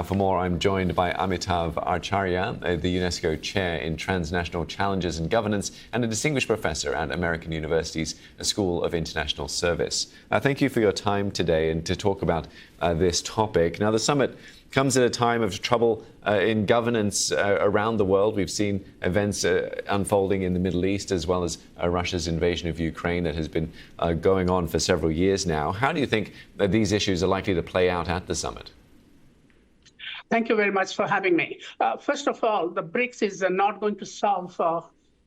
For more, I'm joined by Amitav Acharya, the UNESCO Chair in Transnational Challenges and Governance and a distinguished professor at American University's School of International Service. Thank you for your time today and to talk about this topic. Now, the summit comes at a time of trouble in governance around the world. We've seen events unfolding in the Middle East, as well as Russia's invasion of Ukraine that has been going on for several years now. How do you think that these issues are likely to play out at the summit? Thank you very much for having me. First of all, the BRICS is not going to solve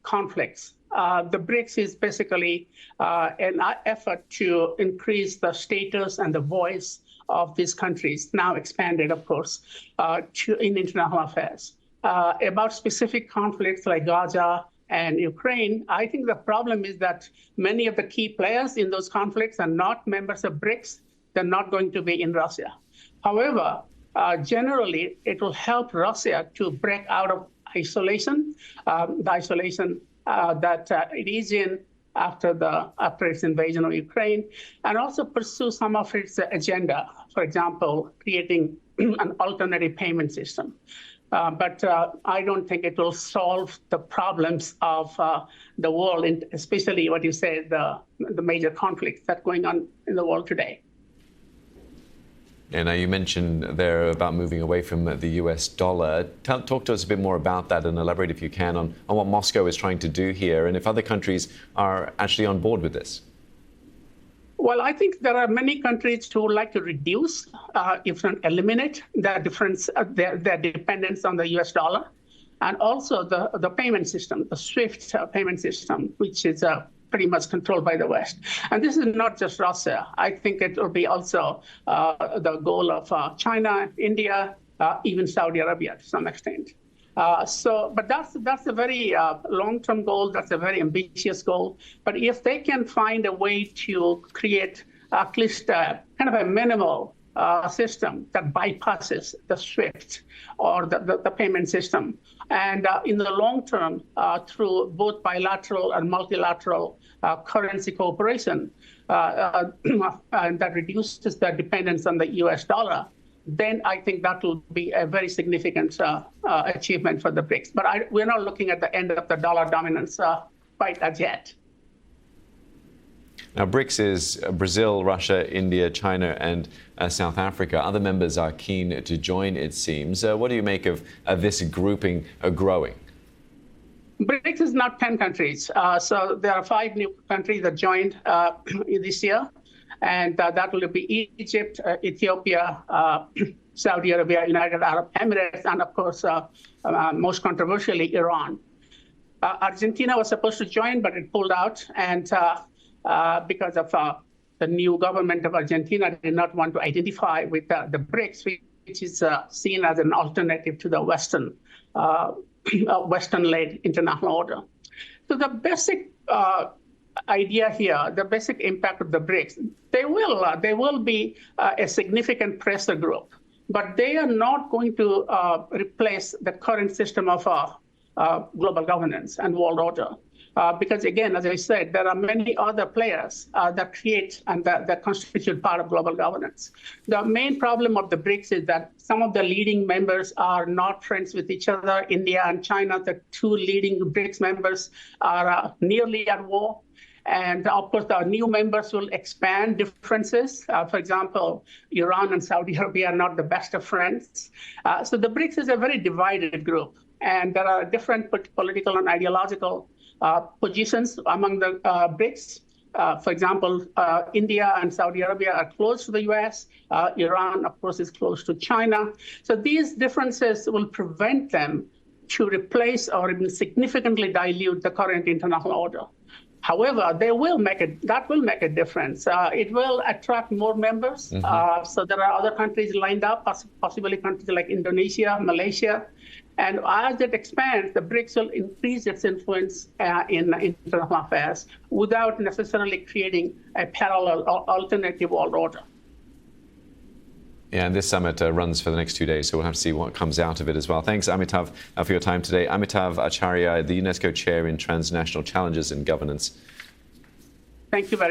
conflicts. The BRICS is basically an effort to increase the status and the voice of these countries, now expanded, of course, in international affairs. About specific conflicts like Gaza and Ukraine, I think the problem is that many of the key players in those conflicts are not members of BRICS. They're not going to be in Russia. However, generally, it will help Russia to break out of isolation, the isolation that it is in after its invasion of Ukraine, and also pursue some of its agenda. For example, creating an alternative payment system. But I don't think it will solve the problems of the world, especially what you said, the major conflicts that are going on in the world today. And now you mentioned there about moving away from the US dollar. Talk to us a bit more about that and elaborate, if you can, on what Moscow is trying to do here and if other countries are actually on board with this. Well, I think there are many countries who would like to reduce, if not eliminate, their dependence on the US dollar, and also the payment system, the SWIFT payment system, which is pretty much controlled by the West. And this is not just Russia. I think it will be also the goal of China, India, even Saudi Arabia to some extent. But that's a very long-term goal. That's a very ambitious goal. But if they can find a way to create at least kind of a minimal system that bypasses the SWIFT or the payment system. And in the long term, through both bilateral and multilateral currency cooperation, and that reduces the dependence on the US dollar, then I think that will be a very significant achievement for the BRICS. But we're not looking at the end of the dollar dominance quite as yet. Now, BRICS is Brazil, Russia, India, China, and South Africa. Other members are keen to join, it seems. What do you make of this grouping growing? BRICS is not 10 countries. So there are 5 new countries that joined this year. And that will be Egypt, Ethiopia, Saudi Arabia, United Arab Emirates, and of course, most controversially, Iran. Argentina was supposed to join, but it pulled out. And because of the new government of Argentina did not want to identify with the BRICS, which is seen as an alternative to the Western-led international order. So the basic idea here, the basic impact of the BRICS, they will be a significant pressure group, but they are not going to replace the current system of global governance and world order. Because again, as I said, there are many other players that create and that constitute part of global governance. The main problem of the BRICS is that some of the leading members are not friends with each other. India and China, the 2 leading BRICS members, are nearly at war. And of course, the new members will expand differences. For example, Iran and Saudi Arabia are not the best of friends. So the BRICS is a very divided group. And there are different political and ideological positions among the BRICS. For example, India and Saudi Arabia are close to the US. Iran, of course, is close to China. So these differences will prevent them to replace or even significantly dilute the current international order. However, that will make a difference. It will attract more members. So there are other countries lined up, possibly countries like Indonesia, Malaysia. And as it expands, the BRICS will increase its influence in international affairs without necessarily creating a parallel or alternative world order. Yeah, and this summit runs for the next 2 days, so we'll have to see what comes out of it as well. Thanks, Amitav, for your time today. Amitav Acharya, the UNESCO Chair in Transnational Challenges and Governance. Thank you very much.